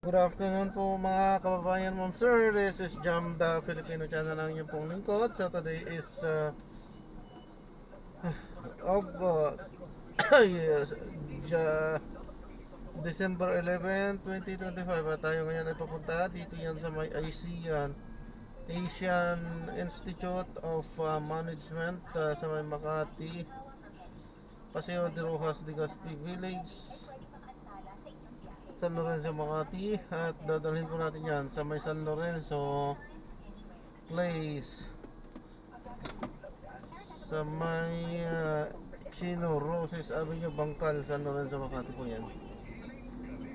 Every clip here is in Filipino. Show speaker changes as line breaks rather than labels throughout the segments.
Good afternoon po mga kababayan, ma'am sir. This is Jam the Filipino channel ng inyong pong lingkod. So today is August yes, December 11, 2025. At tayo ngayon ay papunta dito yan sa may Asian Institute of Management sa may Makati, Paseo de Rojas, Legazpi Village, San Lorenzo, Makati. At dadalhin po natin yan sa may San Lorenzo Place, sa may Chino Roses Avenue, Bangkal, San Lorenzo, Makati po yan.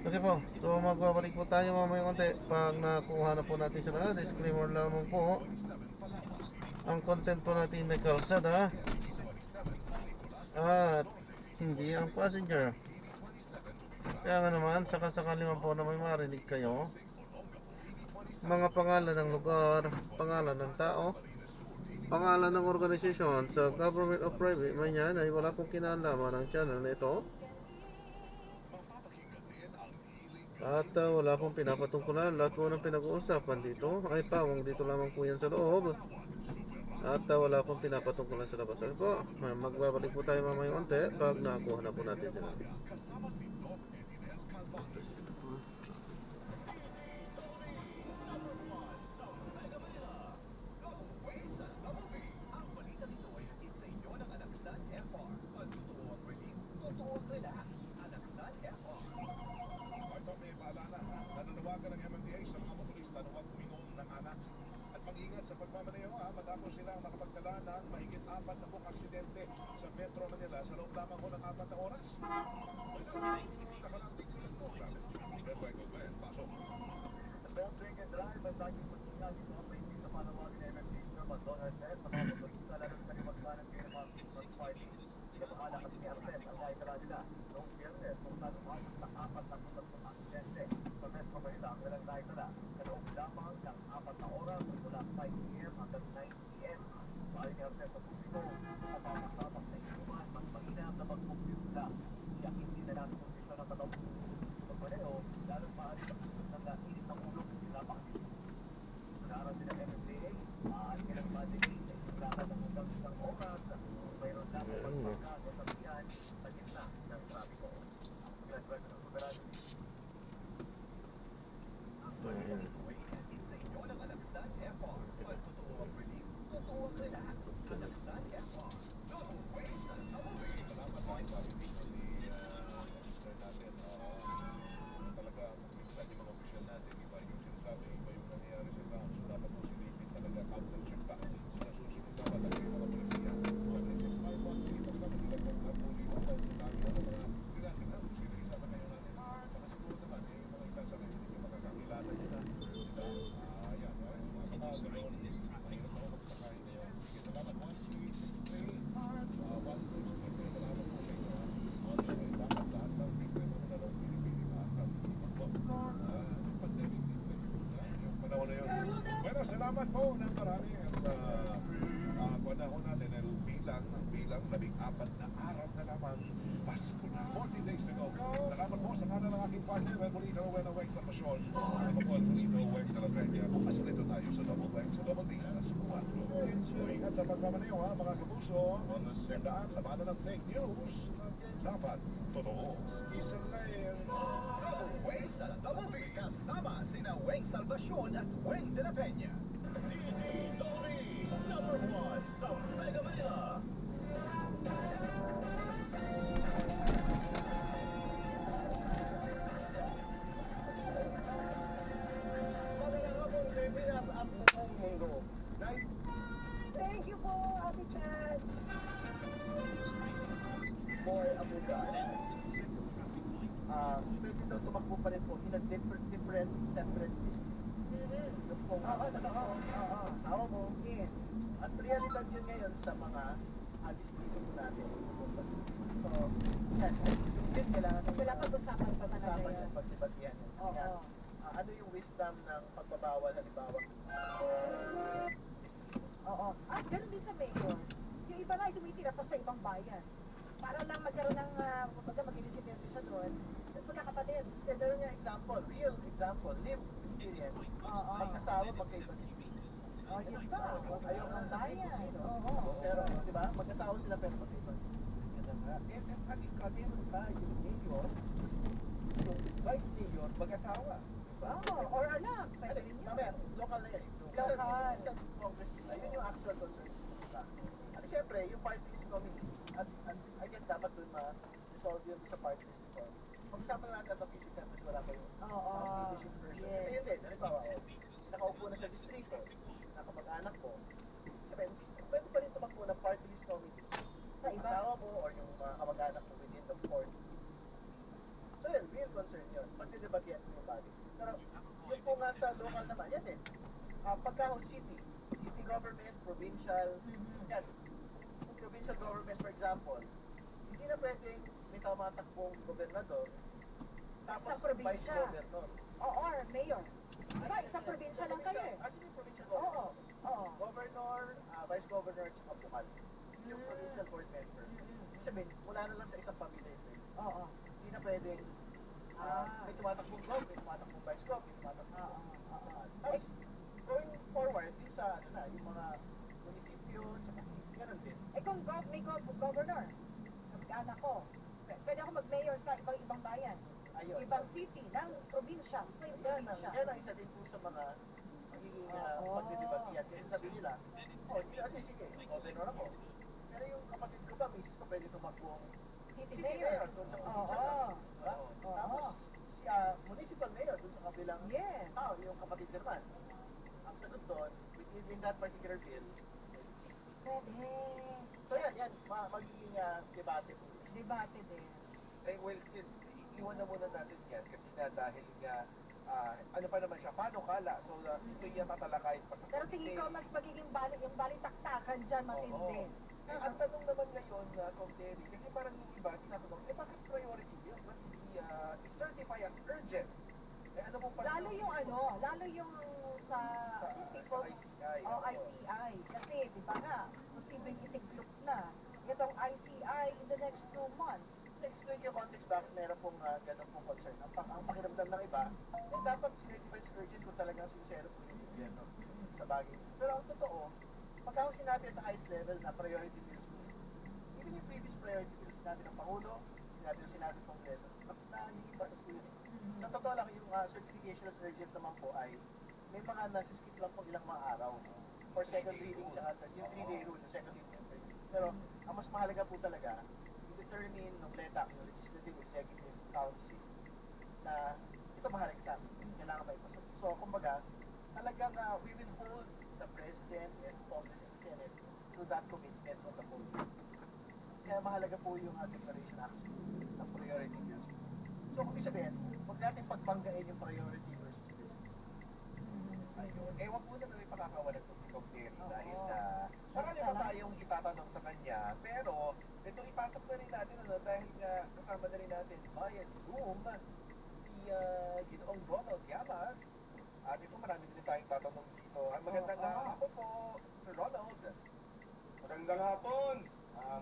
Okay po, so magbabalik po tayo mamaya konti pag nakuha na po natin sila. Disclaimer lamang po, ang content po natin na kalsada at hindi ang passenger. Kaya nga naman, sakasakali man po na may marinig kayo, mga pangalan ng lugar, pangalan ng tao, pangalan ng organisasyon sa government o private man yan, ay wala pong kinalaman ng channel na ito. At wala pong pinapatungkulan. Lahat po ng pinag-uusapan dito ay pawang dito lamang po yan sa loob. At wala pong pinapatungkulan sa labas. Sabi po, magbabalik po tayo mamaya konti pag nakakuha na po natin sila.
Nananawagan ng MMDA sa mga motorista na huwag uminom ng anak at mag-ingat sa pagmamaneho matapos silang nakapagdala ng mahigit 4 na buong aksidente sa Metro Manila sa loob lamang ko ng 4 na oras. Don't drink and drive at laging mag-ingat ito ang maigit na panawagan ng MMDA sa McDonald's sa mga motorista lalo sa kaliwagkanan kayo ng mga Christmas party. Bahala kasi ni Artes ang naitala nila noong Biyernes kung saan umasok sa 4 na buong aksidente sa Metro Manila ang walang naitala sa loob lamang ng 4 na oras mula 5 p.m. hanggang 9 p.m. Bahay ni Artes sa publiko, mapapasabak sa inuman, mas mainam na mag-compute lang. Siya hindi na lang kondisyon ng katawag. Pagmaneho, lalong maaari ng init ng ulo ng sinapakit. Nararan din ang MMDA, maaari ka ng budgeting sa isang lakad ng hanggang isang oras. Mayroon lang pagpagkago sa biyan sa gitna ng trapiko. Nag-drive ng Soberano. Ang balikan ito ay ihatid sa inyo ng Alakstan FR. Totoo ang relief, totoo ang relax. Alakstan FR. Don't waste the away. Salamat po ito. Natin, talaga, minsan yung mga official natin, iba yung sinasabi, iba yung nangyayari sa ground. So, dapat po silipin talaga counter-check pa. Sinasusunod dapat ang mga polisiya. Bueno, salamat po ng marami at panahon natin ay bilang 14 na araw na lamang Pasko na 40 days to go. Salamat po sa kanan ng aking partner Rebolito Wenaweg sa Pasyon. Ako po Rebolito Wenaweg sa Labrenya. Bukas nito tayo sa Double Weng sa Double D alas 4. So ingat sa pagmamaneho mga kapuso. Tandaan, labanan ng fake news. Dapat totoo. Isang layer. Double Weng sa Double D. Kasama sina Weng Salvacion at Weng de la Peña. Number 1 sa Mega Manila.
Thank you po, Ate Chad.
Boy, Abugan. Pwede daw tumakbo pa rin po in a separate ways. Yung pong tao mo.
Yes.
At realidad yun ngayon sa mga distrito po natin. So, yun kailangan
Wala pag-usapan pa talaga
usapan
yun.
yung pagsibatihan.
Oo.
Ano yung wisdom ng pagbabawal halimbawa?
Oo. At ganun din sa mayor. Yung iba nga ay tumitira pa sa ibang bayan. Para lang magkaroon ng, maging siya doon, magkakapatid.
Meron nga example, real example, lived experience.
Oo.
Mag-asawa, magkaiba.
Oh, yun ba?
Ayaw ng
bayan.
Oo.
Oo.
Pero, di ba, mag-asawa sila pero magkaiba. Ganun nga. At yung mayor, yung vice mayor, mag-asawa.
Oo, or anak. Pwede rin yun.
Tama yan, local na yan.
Local.
Sa Congress nila, yun yung actual concern nila. At syempre, yung party list committee, at I guess dapat dun ma-resolve yun sa party list reform. Pag-usapan na natin ang 57, wala pa yun.
Oo.
Leadership person.
Yes.
Kasi yun din, halimbawa, nakaupo na sa distrito, nakamag-anak mo, sabi, pwede pa rin tumakbo ng party list committee.
Sa iba?
Asawa mo or yung mga kamag-anak mo within the court. So yun, real concern yun. Pagdidebatihan mo yung body. Pero yung po nga sa local naman, yan din. Pagka city government, provincial, yan. Yung provincial government, for example, hindi na pwedeng may tumatakbong gobernador, tapos
Sa probinsya.
vice governor.
Or mayor. Diba, isang probinsya lang kayo eh.
Actually, provincial
Oo.
governor.
Oo.
Governor, vice governor, at saka bukal. Yung provincial board member. Ibig sabihin, mula na lang sa isang pamilya ito.
Oo.
Hindi na pwedeng may tumatakbong gov, may tumatakbong vice gov, may tumatakbong tapos, going forward, din sa, yung mga munisipyo, saka ganun din.
Eh kung may governor, kamag-anak ko, pwede ako mag-mayor sa ibang bayan.
Ayun.
Ibang city, ng probinsya. Sa
Yan
probinsya.
ang isa din po sa mga magiging pagdidebatihan. Kasi sabi nila, sige, governor ako. Pero yung kapatid ko ba, misis ko pwede tumakbong
City mayor.
doon sa
Oo.
probinsya. Diba?
Oo.
Tapos, si municipal mayor doon sa kabilang
Yes.
tao, yung kapatid naman. Ang sagot doon, within that particular bill,
Pwede.
so yan, magiging debate po.
Debate din.
Eh, well, iwan na muna natin yan kasi na dahil nga, ano pa naman siya, panukala. So, ito yung tatalakayin pa sa
Pero tingin ko mas magiging yung balitaktakan dyan matindi.
Ang tanong naman ngayon, Kong Terry, kasi parang yung iba, tinatanong, bakit priority yun? Ba't i-certify as urgent? Eh, ano mo pa?
Lalo yung sa people,
ICI.
ICI. Kasi, di ba nga, posibleng itiglop na itong ICI in the next 2 months.
Next week yung context back, meron pong ganun pong concern. Ang pakiramdam ng iba, dapat certify as urgent kung talagang sincere po yung gobyerno sa bagay. Pero ang totoo, pagka sinabi at the highest level na priority bills po, even yung previous priority bills natin ng Pangulo, sinabi ng Kongreso, nahihimpas po yun. Sa totoo lang, yung certification as urgent naman po ay may mga nasiskip lang po ilang mga araw for second reading sa yung 3-day rule, yung second reading. Pero ang mas mahalaga po talaga, determine ng LETAC, yung Legislative Executive Council, na ito mahalaga sa amin, kailangan maipasok. So, kumbaga, talagang we will hold the President and Congress and Senate to that commitment on the whole. Kaya mahalaga po yung declaration action ng priority bills. So, kung sabihin, huwag natin pagbanggain yung priority versus bills.
Ayun. Eh, wag muna na ipakakawalan ito si Kong Terry dahil
Oo.
marami pa tayong itatanong sa kanya. Pero, ito ipasok na rin natin dahil nga kasama na rin natin via Zoom si Ginoong Ronald Llamas. At ito marami din tayong tatanong dito. Magandang hapon po, Sir Ronald.
Magandang hapon,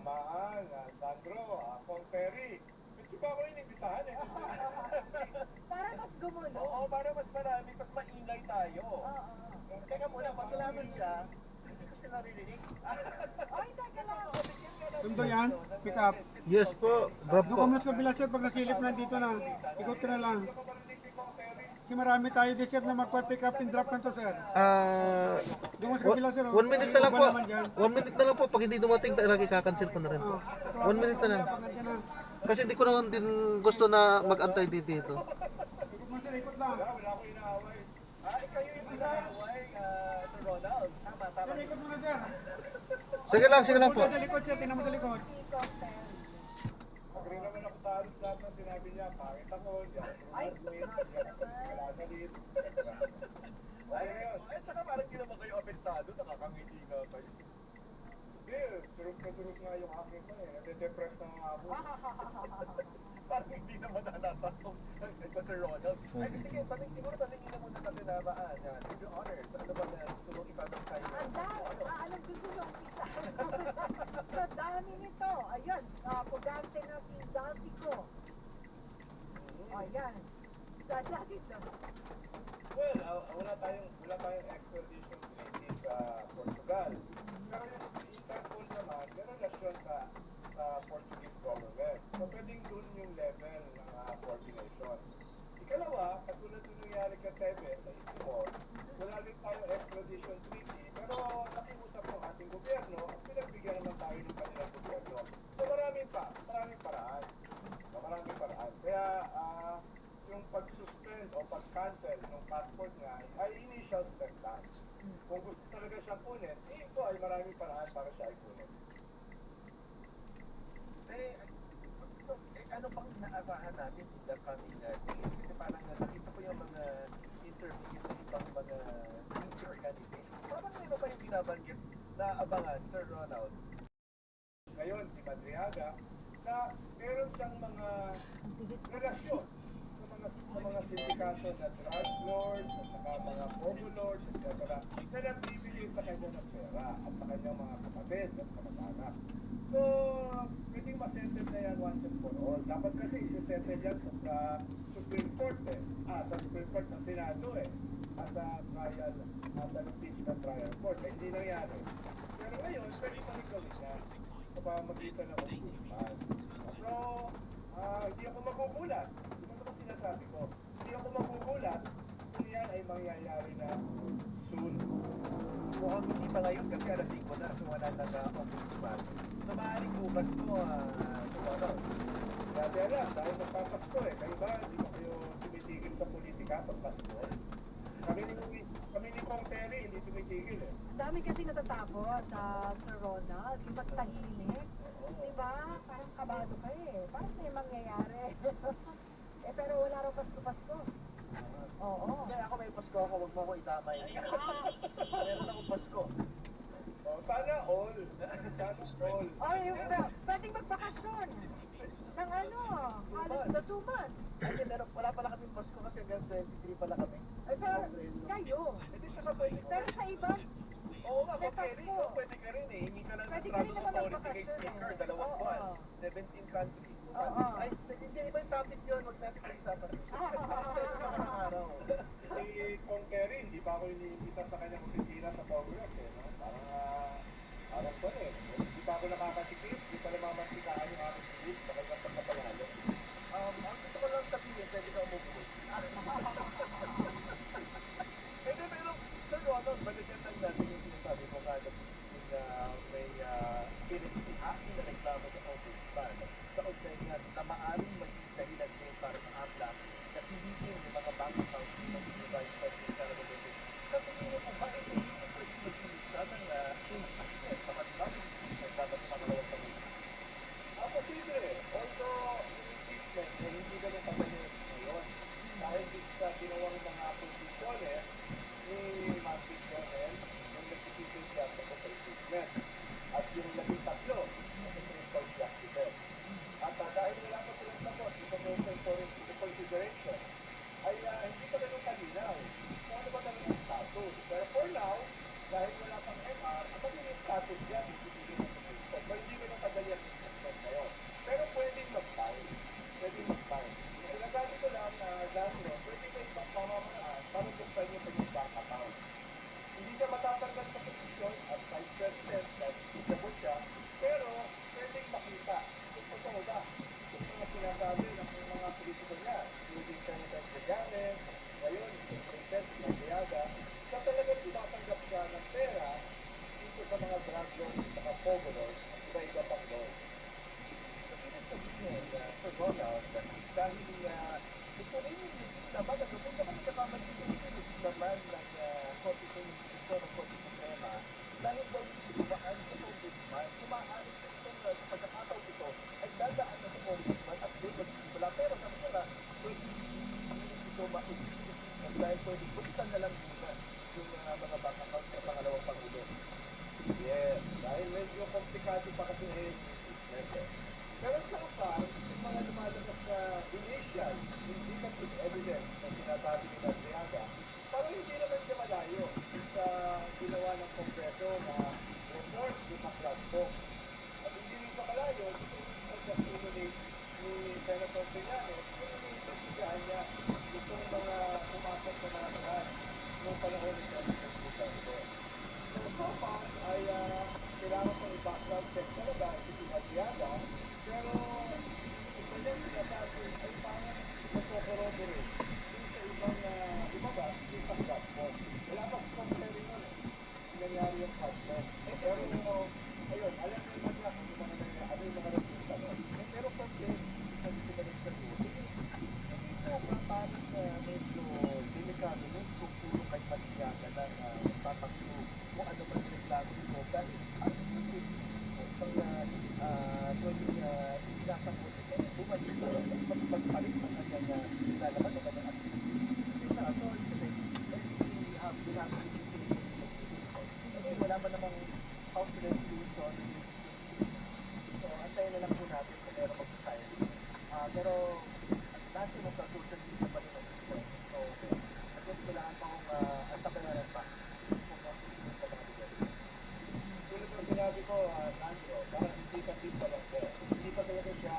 Maan, Sandro, Kong Terry. Medyo ba ako inimbitahan eh?
Para mas gumulo.
Oo, para mas marami, mas maingay tayo.
Teka muna, pag nalaman siya, hindi ko siya naririnig.
Ay, teka lang.
Tundo yan, pick up.
Yes po, Bob
Doon
po.
ka muna sa kabila sir, pag nasilip na dito na, ikot ka na lang. Kasi marami tayo din sir na magpa-pick up and drop na to sir. Doon ka sa kabila sir.
1 minute na lang po.
Iba naman dyan.
1 minute na lang po. Pag hindi dumating, talaga kakancel ko na rin po. 1 minute na lang.
Pag nandiyan na.
Kasi hindi ko naman din gusto na mag-antay dito.
Ikot mo sir, ikot lang.
Wala akong inaaway.
Kayo yung pinakaway, Sir Ronald. Tama.
Sir, ikot muna sir.
Sige lang po.
Punta sa likod sir, tingnan mo sa likod.
Agree naman ako sa halos lahat ng sinabi niya. Pangit ako, diyan.
Ay.
Wala sa dito.
Ay, saka parang hindi naman kayo apektado, nakakangiti nga kayo.
Hindi, surog na surog nga yung aking ko eh. Nade-depress na nga ako.
Parang hindi naman halata kung Sir Ronald. Ay, sige, siguro tanongin na muna natin na baan. To be honest, ano ba na gusto mong itanong kayo?
Ang dami. Anong gusto nyo umpisa? Sa dami nito. Ayun, pugante na si Dalsico. O, yan. Dadakit na.
Well, wala tayong extradition treaty sa Portugal. Pero yung Interpol naman, may relasyon sa Portuguese government. So, pwedeng dun yung level ng coordination. Ikalawa, katulad ng nangyari kay Tebe sa Timor, wala rin tayong extradition treaty, pero nakiusap ng ating gobyerno at pinagbigyan naman tayo ng kanilang gobyerno. So, maraming paraan. Kaya, yung pag-suspend o pag-cancel ng passport nga ay initial step lang. Kung gusto talaga siyang kunin, ito ay maraming paraan para siya ay kunin.
Ano pang inaasahan natin in the coming days? Kasi parang nakita ko yung mga interviews sa ibang mga news organizations. Parang meron pa yung binabanggit na abangan, Sir Ronald.
Ngayon, si Madriaga, na meron siyang mga relasyon sa mga sindikato na drug lords at saka mga pogo lords, etc. na nagbibigay sa kanya ng pera at sa kanyang mga kapatid at kamag-anak. So, pwedeng masettle na yan once and for all. Dapat kasi isi-settle yan sa Supreme Court sa Supreme Court ng Senado at sa trial, at sa impeachment trial court. Hindi nangyari. Pero ngayon, pwede pa rin gawin yan sa pamamagitan ng ombudsman. So, hindi ako magugulat. Ito naman sinasabi ko. Hindi ako magugulat kung yan ay mangyayari na soon.
Mukhang hindi pa ngayon kasi alas 5 na wala ng ombudsman. So, maaaring bukas to, Ronald.
Dati alam, dahil magpapasko kayo ba, hindi ba kayo tumitigil sa politika pag Pasko? Kami ni Kong Terry, hindi tumitigil
Ang dami kasi natatakot sa Sir Ronald. Yung pagtahimik. Diba? Parang kabado ka Parang may mangyayari. Pero wala raw Pasko-Pasko. Oo.
Hindi, ako may Pasko ako, huwag mo ko itamay. Meron ako Pasko.
Sana all. Sana all.
Ay, pwedeng magbakasyon. Ng halos na 2 months.
Kasi wala pala kaming Pasko kasi hanggang 23 pala kami.
Ay, pero kayo.
Hindi siya ka pwede.
Pero sa iba,
Oo nga,
may
Terry,
Pasko.
Pwede ka rin Hindi ka lang
Pwede ka
travel
rin naman
authority kay
magbakasyon
speaker, 2
Oo.
buwan, 17 countries.
Oo.
Ay, hindi, iba yung topic yun, wag natin pag-isapan. Isang araw.
Si Kong Terry, hindi pa ako iniimbita sa kanyang opisina sa Congress no? Parang ko hindi pa ako nakakatipid, hindi pa namamasikaan yung aking tweet sa kanyang pagkapanalo.
Ang gusto ko lang sabihin, pwede ka umupo. Pero, Sir Ronald, balikan lang natin yung sinasabi mo nga na may pinag-aking na reklamo sa ombudsman sa ugnay nga na maaaring maging dahilan din para sa AMLA na pilitin yung mga bank accounts ng mga vice president sa revolution. Kasi hindi po ba ito hindi po pwede mag-iligsa ng impeachment sa matibagong impeachment dapat sa pangalawang pangalawa?
Posible. Although, yung impeachment, hindi ganun kadali ngayon. Dahil sa ginawang mga posisyones ni Martin Jones, nung nagtitipid siya sa impeachment. At yung 13 na Supreme Court Justices. At dahil wala pa silang tapos, ito motion for reconsideration, ay hindi pa ganun kalinaw. Kung ano ba talaga ang status. Pero for now, dahil wala pang MR, ang magiging status yan, ibibigay ng Supreme Court. So, hindi ganun kadali ang impeachment ngayon. Pero pwedeng mag-file. Sinasabi ko lang na Dasro, pwede may ibang pamamaraan para buksan yung kanyang bank account. Hindi siya matatanggal sa posisyon at vice president dahil isabot siya, pero pwedeng makita kung totoo ba yung mga sinasabi ng mga politiko niya, including Senator Trillanes, ngayon, yung President Madriaga, na talagang tumatanggap siya ng pera dito sa mga drug lords, sa mga pogo lords, at iba-iba pang lords.
Sabihin, Sir Ronald, dahil ito rin yung naman, kung ka kami nakamali ito yung naman ng Constitution ng Korte Suprema, dahil daw yung dumaan sa ombudsman, kumaaari sa itong pagkakataon ito ay dadaan na sa ombudsman at doon magsisimula. Pero sabi nila, pwede ito mausisi dahil pwede buksan na lang muna yung mga bank accounts sa pangalawang Pangulo.
Yes, dahil medyo komplikado pa kasi impeachment. Pero so far, yung mga lumalabas na initial, indicative evidence na sinasabi ni Madriaga, parang hindi naman siya malayo sa ginawa ng Kongreso na report ni Macrasco. At hindi rin siya malayo, dito yung pagkasuno ni Senator Trillanes, kung siya
have to be okay, wala pa namang house resolution. So, antayin na lang po natin kung meron mag-sign. Pero, last year magka-social media pa rin natin. So, I guess kailangan pa kong antabayaran pa kung mag-sign pa mga bigay.
Tulad ng sinabi ko, Sandro, parang hindi ka pa lang siya. Hindi pa talaga siya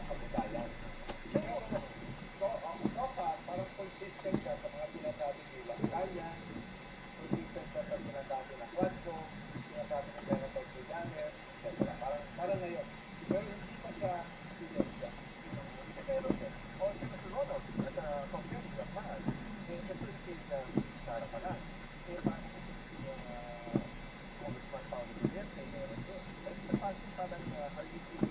kapitayan. Pero, parang consistent ka sa mga sinasabi nila. Kaya, consistent ka sa sinasabi na Quadro, sinasabi ng Senator Gilanes, etc. Parang ngayon. Pero hindi pa siya siya.
Pero, o sa kasunod, at compare sa mahal, the first case na Sara pa lang, paano kung yung Congressman Paolo Duterte, meron doon. At napansin pa ng RUTV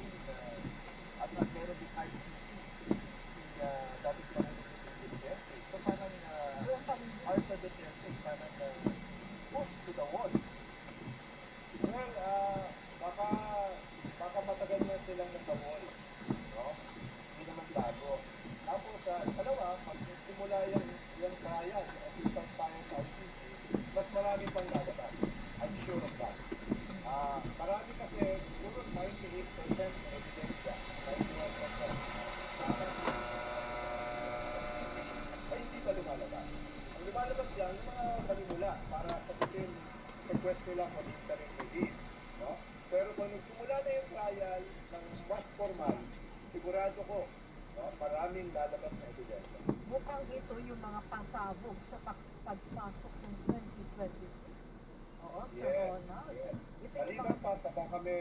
at meron din ICC, dati Pangulo Duterte. So parang Arthur Duterte, parang push to the wall.
Well, baka matagal na silang nasa wall. No? Hindi naman bago. Tapos, dalawa, pag simula yung trial, yung assistant tayo sa ICC, mas marami pang lalabas. I'm sure of that. Marami kasi, siguro 98% ebidensya, 91%. Ay, hindi pa lumalabas. Ang lumalabas yan, yung mga panimula para sagutin request nila for interim relief. No? Pero kung nagsimula na yung trial ng mas formal, sigurado ko, no, maraming lalabas na ebidensya.
Mukhang ito yung mga pasabog sa pagpasok ng 2026. Oo, Sir
Yes,
Ronald.
yes.
Ito yung
Maliban
mga...
pa, baka kami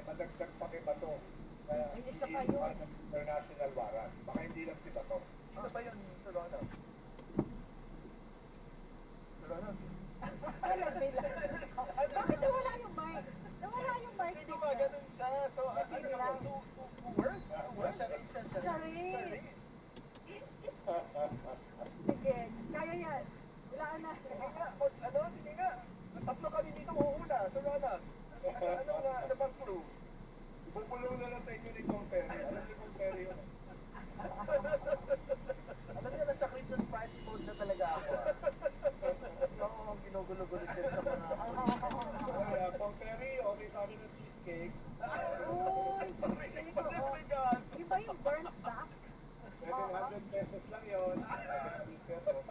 madagdag pa kay Bato na
Ay, isa pa yun.
international warrant. Baka hindi lang si Bato.
Sino ba yun, Sir Ronald? Sir Ronald?
Alam nila. Bakit nawala yung mic? Nawala yung mic.
Hindi ba ganun siya? So, ano lang? To work?
Sorry. Sige, kaya yan. Wala na.
Sige nga. Tatlo kami dito uuna. Sir Ronald. Ano bang clue?
Ipupulong na lang sa inyo ni Kong Perry. Alam ni Kong Perry yun.
Alam niyo, nasa Christmas party mode na talaga ako. Oo, ginugulo-gulo din sa mga...
Kong Perry, okay sa akin ng cheesecake.
Uy, iba yung burnt back.
700 pesos lang yun. 700 pesos.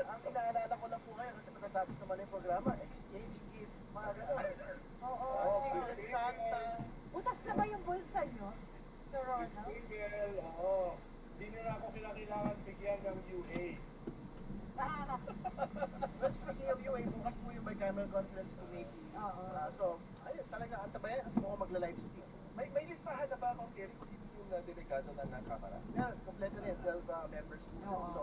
Ang inaalala ko lang po ngayon kasi pagkatapos naman yung programa, exchange gift, mga gano'n.
Oo.
Secret Santa.
Butas na ba yung bulsa nyo, Sir Ronald?
Single, oo. Hindi nila ako kailangan bigyan ng UA.
Speaking of UA, bukas po yung bicameral conference committee.
Oo.
So, ayun, talaga, antabayan ako magla-live stream. May listahan na ba akong Terry kung sino yung delegado ng Kamara? Yeah, kompleto na yung 12 members.
Oo.
So,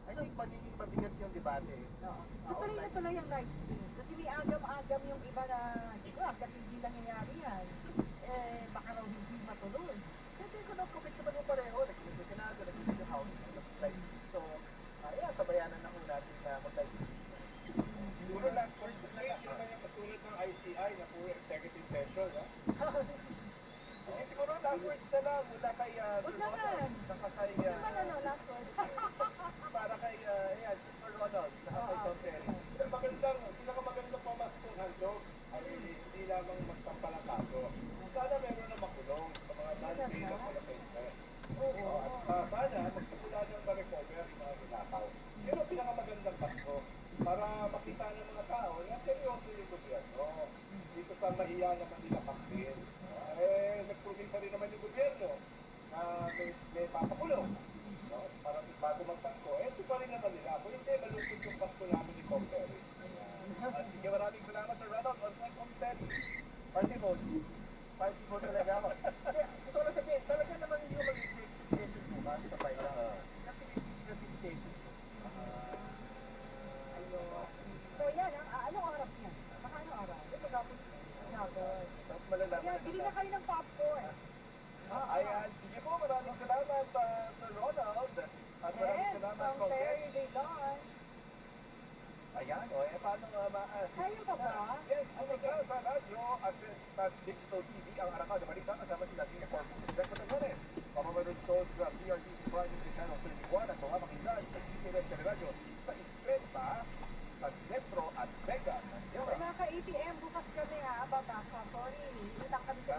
I think magiging mabigat yung debate.
Oo. Tutuloy na tuloy yung live stream. Kasi may agam-agam yung iba na, siguro, agad hindi nangyayari yan. Baka raw hindi matuloy.
Kasi kung nag-commit naman yung pareho, nag-commit yung Senado, nag-commit yung House, nag-live stream. So, sabayanan na ho natin na mag-live stream.
Siguro last word na lang. Hindi naman yung katulad ng ICI na puro executive session, ha?
Hindi siguro last words na lang mula kay
Huwag naman.
saka kay
Hindi naman last word.
para kay Sir Ronald, saka kay Tom Terry.
Pinakamagandang pamaskong handog ay hindi lamang magpampalakaso. Sana meron na makulong sa mga non-bail na palakay.
Oo.
At sana magsimula nang ma-recover yung mga ginakaw. Yun ang pinakamagandang pasko para makita ng mga tao na seryoso yung gobyerno. Dito sa mahiya naman nila paksin. Nagprovin pa rin naman yung gobyerno na may papakulong. No? Para bago magpasko, ito pa rin naman nila. Kung hindi, malungkot yung pasko namin ni Kong Terry.
At sige, maraming salamat Sir Ronald. On Tom Terry. Party vote. Party vote talaga ako. Gusto ko lang sabihin, talaga naman hindi ko mag-executive bukas sa final. Kasi pinag-executive.
So yan, anong oras yan? Baka anong oras?
Ito kapon.
Hapon.
Tapos malalaman.
Ayan, bili na kayo ng popcorn.
Ayan, sige po, maraming salamat Sir Ronald. At maraming
Yes,
salamat
from
Kong
Terry
Terry.
Gaylon.
Ayan, paano
Kayo pa ba?
Yes, sa radyo at sa Digital TV, ang Arakaw na Balita, kasama sila Tina Corpus, Rebecca Tagones, pamamaroon sa PRTC Project sa Channel 31 at mga makinggan sa GTV Teleradyo sa Isprenta, sa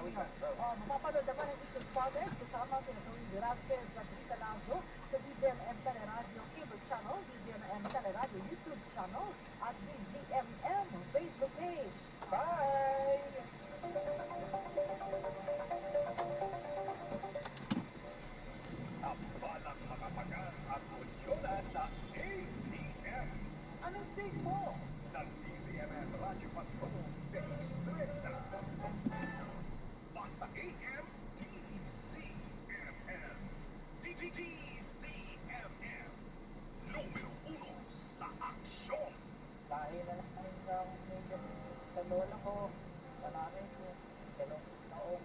Mapapanood naman ang isang project kasama sina Tony Velasquez at Rita Lazo sa DZMM Teleradio Cable Channel, DZMM Teleradio YouTube Channel at DZMM Facebook page.
Bye!
Ang balang mga pagar at konsyonan na ATM.
Anong take mo?
Ng DZMM Radyo Patrol Phase 30. Basta AM, DZMM. DZMM. Numero 1 sa aksyon.
Dahil na lang medyo sa lola ko, sa nanay ko, dalawang taong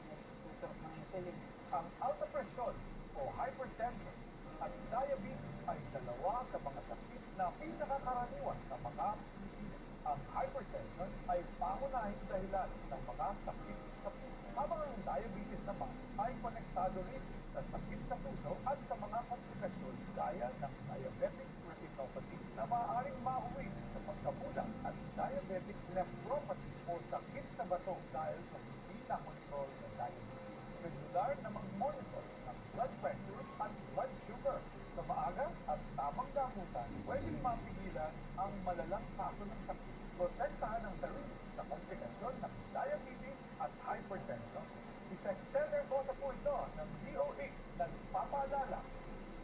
nagtutok ng insulin.
Ang alta presyon o hypertension at diabetes ay dalawa sa mga sakit na pinakakaraniwan sa mga Pilipino. Ang hypertension ay pangunahing dahilan ng mga sakit sa puso. Habang ang diabetes naman ay konektado rin sa sakit sa puso at sa mga komplikasyon gaya ng diabetic retinopathy na maaaring mauwi sa pagkabulang at diabetic nephropathy o sakit sa bato dahil sa hindi na kontrol ng diabetes. Regular na mag-monitor ng blood pressure at blood sugar. Sa maaga at tamang gamutan, pwedeng mapigilan ang malalang kaso ng sakit. Protektahan ang sarili sa komplikasyon ng diabetes at hypertension. Si Secretary Bota po ito ng DOH na nagpapaalala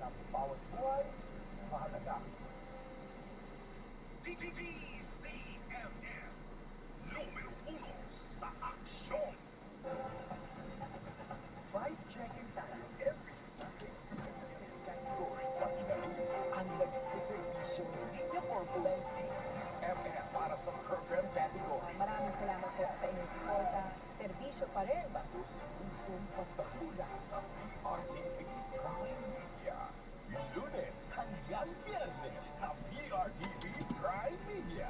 na bawat buhay mahalaga. DZMM, numero 1 sa aksyon.
By checking tayo every Sunday, category pati na rin ang nag-reservisyon niya for DZMM para sa program category.
Maraming salamat po sa inyong suporta. Serbisyo pa rin.
Usong pagpahula sa PRTV Prime Media. Lunes hanggang Biyernes sa PRTV Prime Media.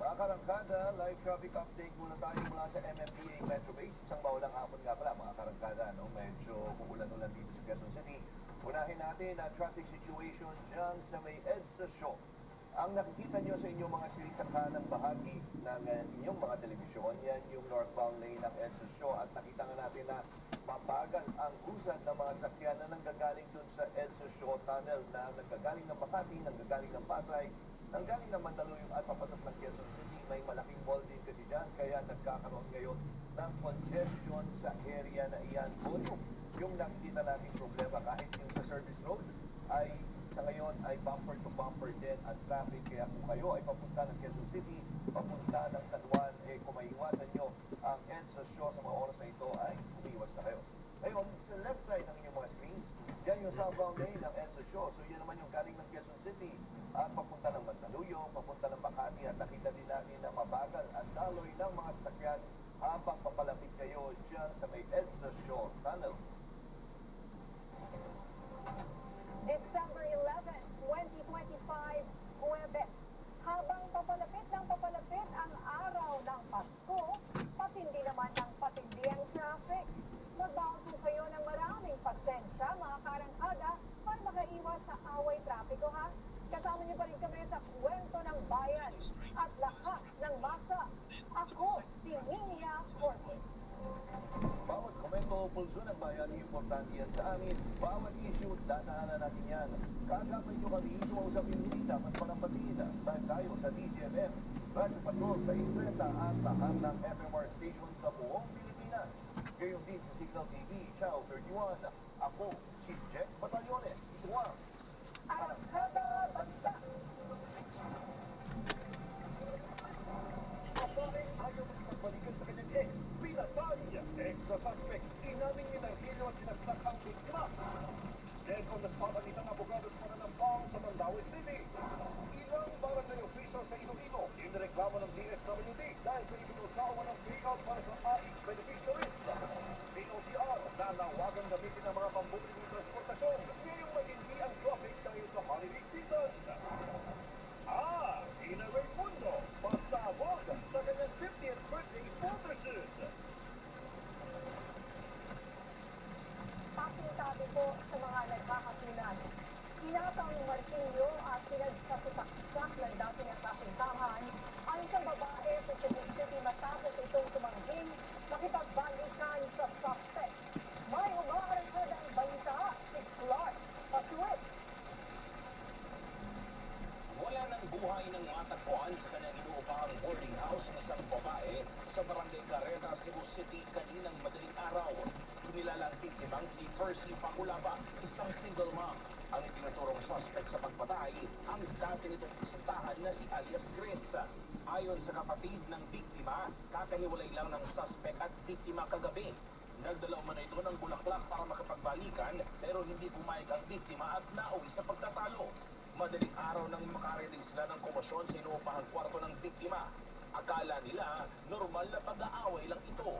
Mga karangkada, live traffic update muna tayo mula sa MMDA Metro Base. Isang maulang hapon nga pala mga karangkada, no? Medyo uulan-ulan dito sa Quezon City. Unahin natin ang traffic situation dyan sa may EDSA Show. Ang nakikita nyo sa inyong mga silita kanang bahagi ng inyong mga telebisyon, yan yung northbound lane ng EDSA Show. At nakita nga natin na mabagal ang usad ng mga sakyan na nanggagaling dun sa EDSA Show Tunnel na nanggagaling ng Makati, nanggagaling ng Pasay, nanggaling ng Mandaluyong at papasok ng Quezon City. May malaking mall din kasi dyan, kaya nagkakaroon ngayon ng congestion sa area na iyan. O yung nakikita nating problema kahit yung sa service road ay sa ngayon ay bumper to bumper din ang traffic. Kaya kung kayo ay papunta ng Quezon City, papunta ng San Juan, kung maiwasan nyo ang EDSA Show sa mga oras na ito ay umiwas na kayo. Ngayon, sa left side ng inyong mga screens, yan yung southbound lane ng EDSA Show. So yan naman yung galing ng Quezon City at papunta ng Mandaluyong, papunta ng Makati at nakita din natin na mabagal at daloy ng mga sasakyan habang papalapit kayo dyan sa may EDSA Show Tunnel.
December 11, 2025, Huwebes. Habang papalapit ang araw ng Pasko, patindi naman ng patindi ang traffic. Magbaon po kayo ng maraming pasensya, mga karangkada, para makaiwas sa away trapiko, ha? Kasama niyo pa rin kami sa kwento ng bayan at lakas ng masa. Ako, si Ninia Forte.
Bawat komento o pulso ng bayan, importante yan sa amin. Bawat issue, dadaanan natin yan. Kasapay nyo kami, sumausap yung hindi dapat panampatiin. Dahil tayo sa DZMM, Radyo Patrol sa Isleta at lahat ng FMR stations sa buong Pilipinas. Gayon din sa Signal TV, Channel 31. Ako, si Jack Batallones. Ito ang
Arangkada
Extra suspect, inaming ni Narcillo at sinasnak ang biktima. Dead on the spot ang isang abogado sa Mananampang sa Mandaue City. Ilang barangay official sa Iloilo, inireklamo ng DSWD dahil sa ibinusawang ng payout para sa AIS beneficiaries. DOTR, nanawagan gamitin ng mga pampublikong transportasyon ngayong matindi ang traffic dahil sa holiday season. Ina Raimundo, pasabog sa kanyang 50th birthday photoshoot.
Pasintabi po sa mga nagkakasunan. Inatang ni Martillo at pinagsasasaksak ng dati niyang kasintahan ang isang babae sa Cebu City matapos itong tumangging makipagbalikan sa suspect. May umaarasad ang balita si Clark Pasuit.
Wala ng buhay ng matagpuan sa kanyang inuupahang boarding house ng isang babae sa Barangay Carreta, Cebu City kaninang madaling araw. Kinilala ang biktimang si Percy Paculaba, isang single mom. Ang itinuturong suspect sa pagpatay, ang dati nitong kasintahan na si alias Grace. Ayon sa kapatid ng biktima, kakahiwalay lang ng suspect at biktima kagabi. Nagdala umano ito ng bulaklak para makapagbalikan pero hindi pumayag ang biktima at nauwi sa pagtatalo. Madaling araw nang makarinig sila ng komosyon sa inuupahang kwarto ng biktima. Akala nila normal na pag-aaway lang ito.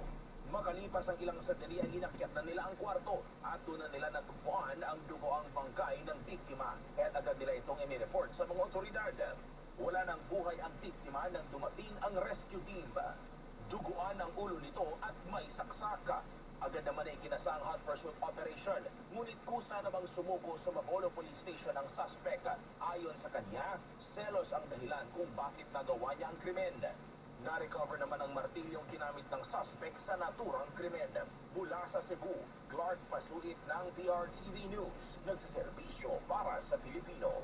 Makalipas ang ilang sandali ay inakyat na nila ang kwarto at doon na nila natagpuan ang dugoang bangkay ng biktima. Kaya agad nila itong inireport sa mga otoridad. Wala nang buhay ang biktima nang dumating ang rescue team. Duguan ang ulo nito at may saksaka. Agad naman ay kinasa ang hot pursuit operation. Ngunit kusa namang sumuko sa Mabolo Police Station ang suspect. Ayon sa kanya, selos ang dahilan kung bakit nagawa niya ang krimen. Na-recover naman ang martilyong ginamit ng suspect sa naturang krimen. Mula sa Cebu, Clark Pasuit ng DRTV News. Nagsiservisyo para sa Pilipino.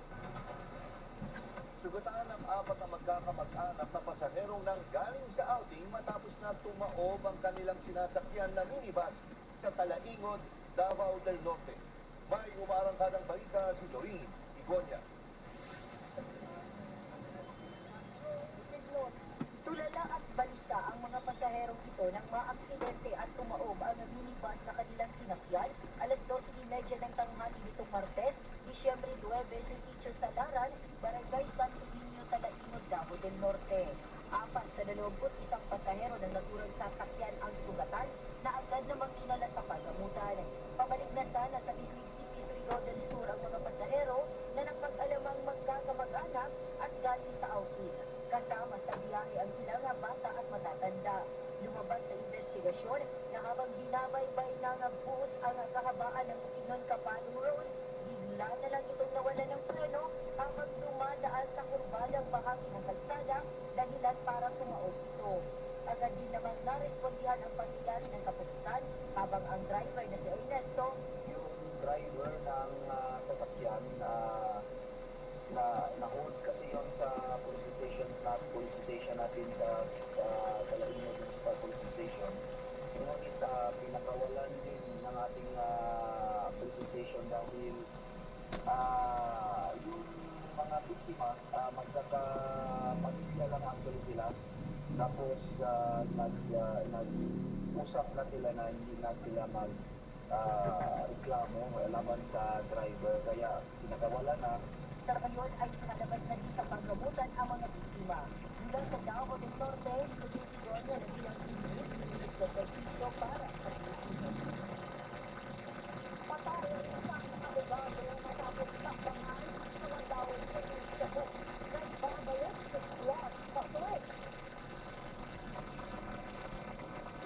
Sugatan ng 4 na magkakamag-anak na pasaherong nang galing sa outing matapos na tumaob ang kanilang sinasakyan na minibus sa Talaingod, Davao del Norte. May umarangkadang balita si Doreen Igonia.
Tulala at balita ang mga pasaherong ito nang maaksidente at tumaob ang minibus sa kanilang sinakyan alas 12:30 ng tanghali nitong Martes, Disyembre 9 sa Sitio Salaran, Barangay San Eugenio, Talaingod, Davao del Norte. 4 sa 21 pasahero ng naturang sasakyan ang sugatan na agad namang dinala sa pagamutan. Pabalik na sana sa Bisig City, Rio del Sur ang mga pasahero na nagpag-alamang magkakamag-anak at galing sa outing. Kasama sa biyahe ang silang bata at matatanda. Lumabas sa investigasyon na habang binabaybay na buhos ang kahabaan ng Bukidnon Kapalong Road, bigla na lang itong nawala ng preno habang dumadaan sa kurbadang bahagi ng kalsada dahilan para tumaob ito. Agad din namang narespondihan ang pangyayari ng kapulisan habang ang driver na si Ernesto,
Yung driver ng sasakyan na na-hold kasi yun sa police station natin sa Talaingod Municipal Police Station. Ngunit pinakawalan din ng ating police station dahil yung mga biktima magkakapamilya lang actually sila. Tapos nag-usap na sila na hindi na sila reklamo laban sa driver kaya pinakawala na.
sa ngayon ay pinalabas na din sa paggamutan ang mga biktima. Mula sa Davao del Norte, Pilipinas na bilang Pilipinas sa servicio para sa Pilipinas. Patay ang isang abogado matapos takbangan sa Mandaue City, Cebu. Nagbabayad sa Clark Pasuit.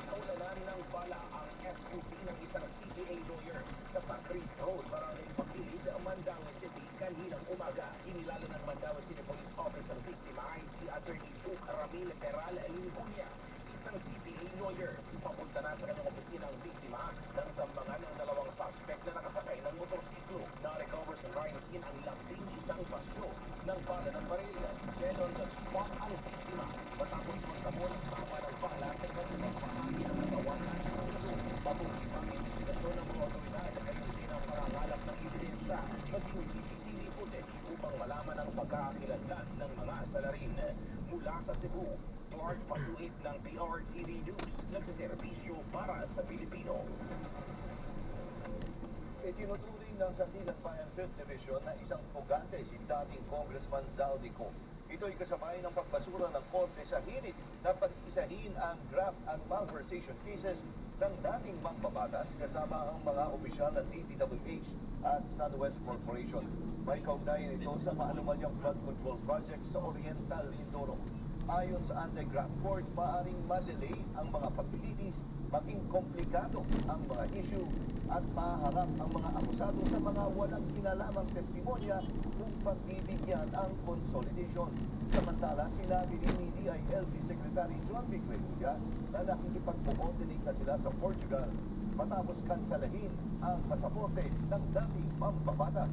Naulanan ng bala ang SUV ng isang CPA lawyer sa Patrick Road, Barangay Pagilid, Mandaue City, kaninang umaga. Inilala ng Mandaue City Police Office ang biktima ay si Attorney Duke Ramil Peral Lingunia, isang CPA lawyer. Papunta na sa kanyang opisina ang biktima ng sambangan ng dalawang suspect na nakasakay ng motorsiklo. Na-recover sa crime scene ang 11 basyo ng bala ng baril. Dead on the spot ang biktima matapos magtamo ng tama ng bala sa iba't ibang bahagi ng katawan at puso. Patuloy pang investigasyon ng mga otoridad ay hindi ng parangalap ng ebidensya maging CCTV footage upang malaman ang pagkakakilanlan ng mga salarin. Mula sa Cebu,
March, patuit ng PRTV News. Nagsiservisyo para sa Pilipino.
Itinuturing ng Sandigan Bayan 5th Division na isang pugante si dating Congressman Zaldico. Ito'y kasabay ng pagbasura ng korte sa hirit na pag-isahin ang graft and malversation cases ng dating mambabatas kasama ang mga opisyal ng DPWH at SunWest Corporation. May kaugnayan ito sa maanumalyang flood control project sa Oriental Mindoro. Ayon sa anti-graft court, maaaring madelay ang mga paglilinis, maging komplikado ang mga issue at maharap ang mga akusado sa mga walang kinalamang testimonya kung pagbibigyan ang consolidation. Samantala, sinabi ni DILG Secretary John Vic Remulla na nakikipag-coordinate na sila sa Portugal matapos kansalahin ang pasaporte ng dating mambabatas.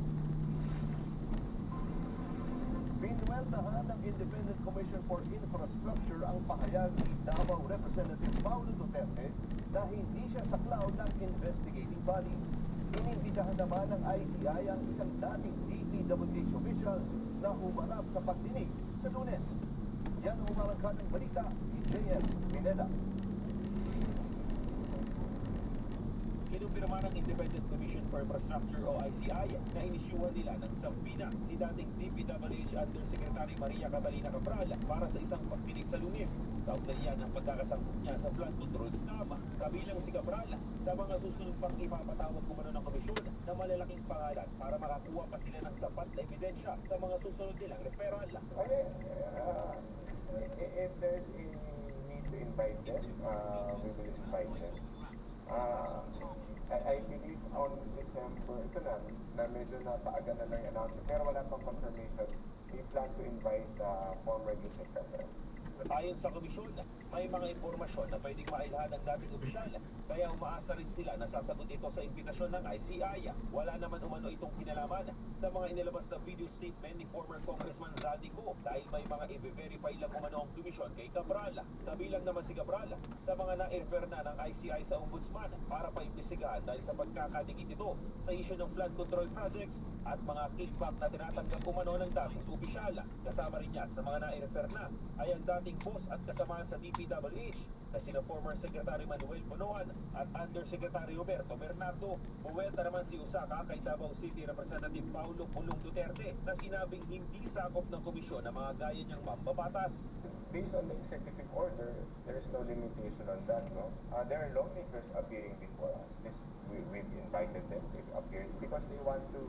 Binueltahan ng Independent Commission for Infrastructure ang pahayag ni Davao Representative Paulo Duterte na hindi siya sa cloud ng investigating body. Inimbitahan naman ng ICI ang isang dating DPWH official na humarap sa pagdinig sa Lunes. Yan ang umarangka ng balita ni J.M. Pineda.
Kinumpirma ng Independent Commission for Infrastructure o ICI na inisyuhan nila ng sampina si dating DPWH Undersecretary Maria Catalina Cabral para sa isang pagdinig sa Lunes. Kaugnayan ang pagkakasangkot niya sa flood control scam. Kabilang si Cabral sa mga susunod pang ipapatawag kumano ng komisyon na malalaking pangalan para makakuha pa sila ng sapat na ebidensya sa mga susunod nilang referral.
If there's a need to invite them, we will invite them. I believe on December, ito na medyo napaaga na lang yung announcement, pero wala pang confirmation. We plan to invite former secretary.
Ayon sa komisyon, may mga impormasyon na pwedeng mailhan ng dating opisyal, kaya umaasa rin sila na sasagot ito sa imbitasyon ng ICI. Wala naman umano itong kinalaman sa mga inilabas na video statement ni former Congressman Zaldico dahil may mga i-verify lang umano ang komisyon kay Cabral. Kabilang naman si Cabral sa mga na-refer na ng ICI sa Ombudsman para paimbestigahan dahil sa pagkakadikit ito sa issue ng flood control projects at mga kickback na tinatanggap umano ng dating opisyal. Kasama rin niya sa mga na-refer na ay ang dating boss at kasamahan sa DPWH na sina former Secretary Manuel Bonoan at Undersecretary Roberto Bernardo. Buwelta naman si Osaka kay Davao City Representative Paulo Pulong Duterte na sinabing hindi sakop ng komisyon ang mga gaya niyang mambabatas.
Based on the executive order, there is no limitation on that, no? There are lawmakers appearing before us. We've invited them to appear because they want to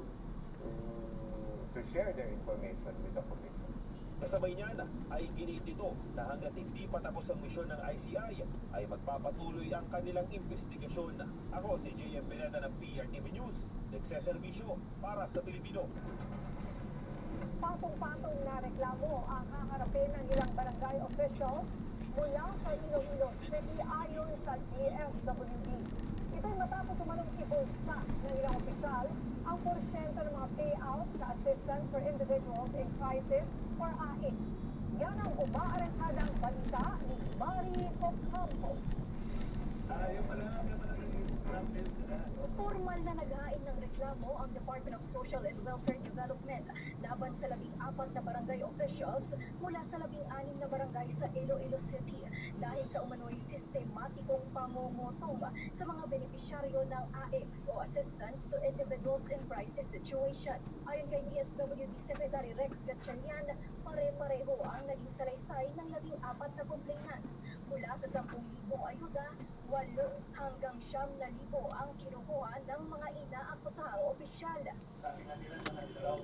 share their information with the commission.
Kasabay niya na ay ginit ito na hanggat hindi pa tapos ang misyon ng ICI ay magpapatuloy ang kanilang investigasyon. Ako si J.M. Pineda ng PRTV News, nagseservisyo para sa Pilipino.
Patong-patong na reklamo ang haharapin ng ilang barangay officials mula sa Iloilo City ayon sa DSWD. Ito'y matapos umanong ibulsa ng ilang opisyal ang porsyento ng mga payout sa Assistance for Individuals in Crisis or AIC. Yan ang umaarangkadang balita ni Mari Ocampo. Formal na naghain ng reklamo ang Department of Social and Welfare Development laban sa 14 na barangay officials mula sa 16 na barangay sa Iloilo City dahil sa umano'y sistematikong pangungutong sa mga benepisyaryo ng AIC o Assistance to Individuals in Crisis Situation. Ayon kay DSWD Secretary Rex Gatchalian, pare-pareho ang naging salaysay ng 14 na complainant. Mula sa 10,000 ayuda, 8 hanggang 9,000 ang kinukuha ng mga inaakusahang opisyal.
Sabi nga nila na nagdalaw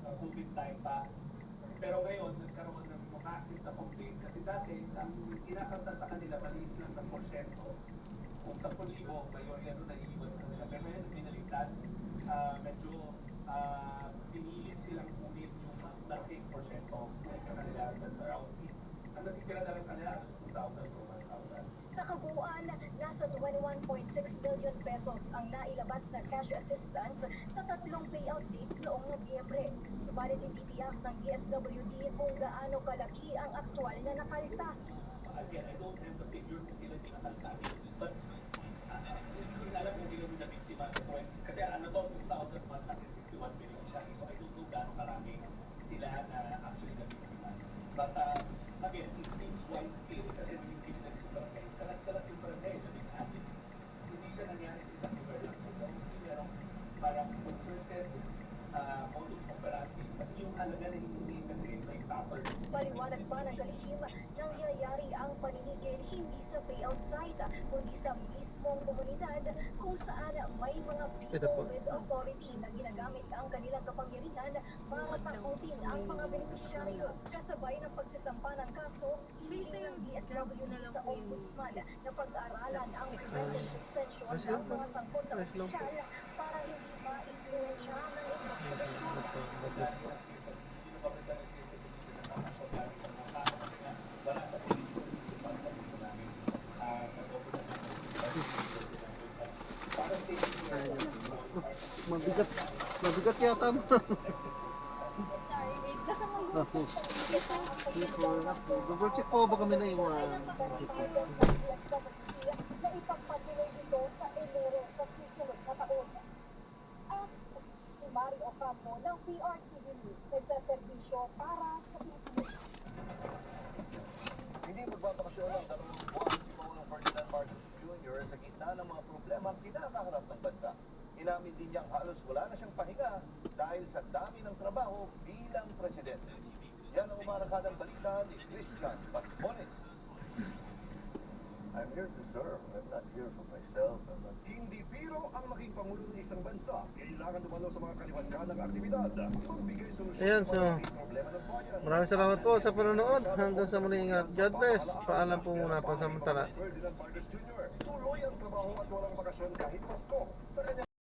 COVID time pa. Pero ngayon, nagkaroon ng massive na complaint. Kasi dati, kinakanta sa kanila maliit lang na porsyento. Kung 10,000, mayor yan na iiwan sa kanila. Pero ngayon, binaliktad, medyo pinilit silang kunin yung malaking porsyento sa kanila. That's around, ang natitira na lang kanila, 2,000 to 1,000.
Sa kabuuan, nasa 21.6 billion pesos ang nailabas na cash assistance sa 3 payout dates noong Nobyembre. Subalit ititiyak ng DSWD kung gaano kalaki ang aktual na nakalta.
Again, I don't have the figure kung ilan yung nakalta. But, hindi alam kung ilan yung nabiktima. Kasi ano to, 2,161 billion siya. So I don't know gaano karami sila na actually nabiktima. But,
Again, it seems like still kasi yung team na sa barangay, kalat-kalat yung barangay. Hindi siya nangyari sa isang lugar lang. So, merong parang concerted modus operandi. Kasi yung halaga na hindi kasi may topper.
Paliwanag pa ng kalihim, nangyayari ang paninigil hindi sa payout site, kundi sa mismong komunidad kung saan may mga people with authority na ginagamit ang kanilang kapangyarihan para takutin ang mga benepisyaryo. Kasabay ng pagsasampa ng kaso, hindi ng DSWD sa Ombudsman na pag-aralan ang preventive suspension ng mga sangkot na opisyal para hindi ma-influensya ng investigasyon.
Mabigat. Mabigat yata mo.
Sorry, wait lang.
Double check po ba kami naiwan?
na ipagpatuloy ito sa Enero sa susunod na taon. At si Mario Ocampo ng PRTV News nagsaservisyo para sa Pilipinas.
Hindi magbabakasyon ang 2 buwan si Pangulong Ferdinand Marcos Jr. sa gitna ng mga problema ang kinakaharap ng bansa. Inamin din niyang halos wala na siyang pahinga dahil sa dami ng trabaho bilang presidente. Yan ang umarakadang balita ni Christian Pasmones.
I'm here to serve. I'm not here for myself.
Hindi biro ang maging pangulo ng isang bansa. Kailangan dumalo sa mga kaliwasyan ng aktibidad. Magbigay solusyon
Ayan, so
sa problema ng bayan.
maraming salamat po sa panonood. Hanggang sa muling ingat. God bless. Paalam po muna pa samantala.
Ferdinand Marcos Jr. Tuloy ang trabaho at walang bakasyon kahit Pasko. Sa kanya